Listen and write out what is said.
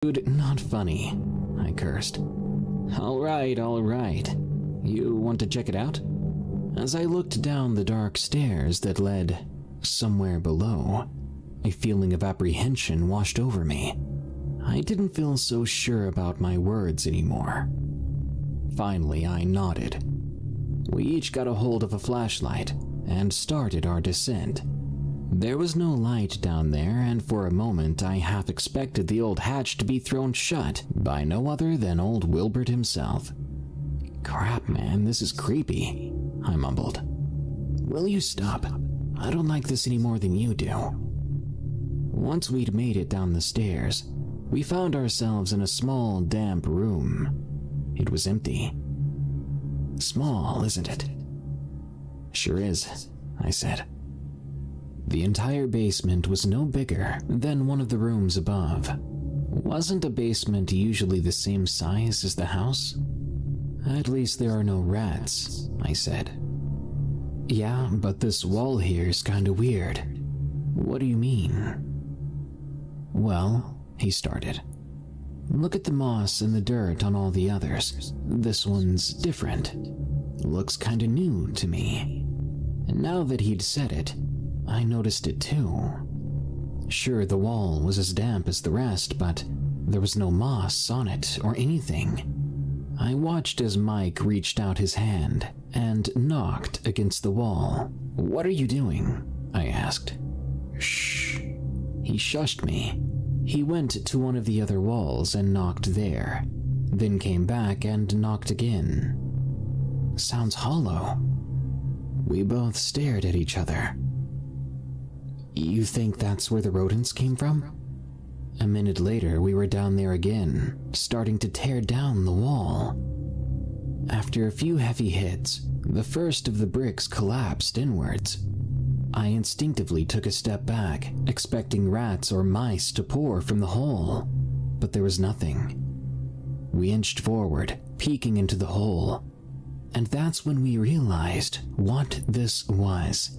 Dude, not funny, I cursed. All right. You want to check it out? As I looked down the dark stairs that led somewhere below, a feeling of apprehension washed over me. I didn't feel so sure about my words anymore. Finally, I nodded. We each got a hold of a flashlight and started our descent. There was no light down there, and for a moment I half expected the old hatch to be thrown shut by no other than old Wilbert himself. Crap, man, this is creepy, I mumbled. Will you stop? I don't like this any more than you do. Once we'd made it down the stairs, we found ourselves in a small, damp room. It was empty. Small, isn't it? Sure is, I said. The entire basement was no bigger than one of the rooms above. Wasn't a basement usually the same size as the house? At least there are no rats, I said. Yeah, but this wall here is kinda weird. What do you mean? Well, he started. Look at the moss and the dirt on all the others. This one's different. Looks kinda new to me. And now that he'd said it, I noticed it too. Sure, the wall was as damp as the rest, but there was no moss on it or anything. I watched as Mike reached out his hand and knocked against the wall. What are you doing? I asked. Shh. He shushed me. He went to one of the other walls and knocked there, then came back and knocked again. Sounds hollow. We both stared at each other. You think that's where the rodents came from? A minute later, we were down there again, starting to tear down the wall. After a few heavy hits, the first of the bricks collapsed inwards. I instinctively took a step back, expecting rats or mice to pour from the hole, but there was nothing. We inched forward, peeking into the hole, and that's when we realized what this was.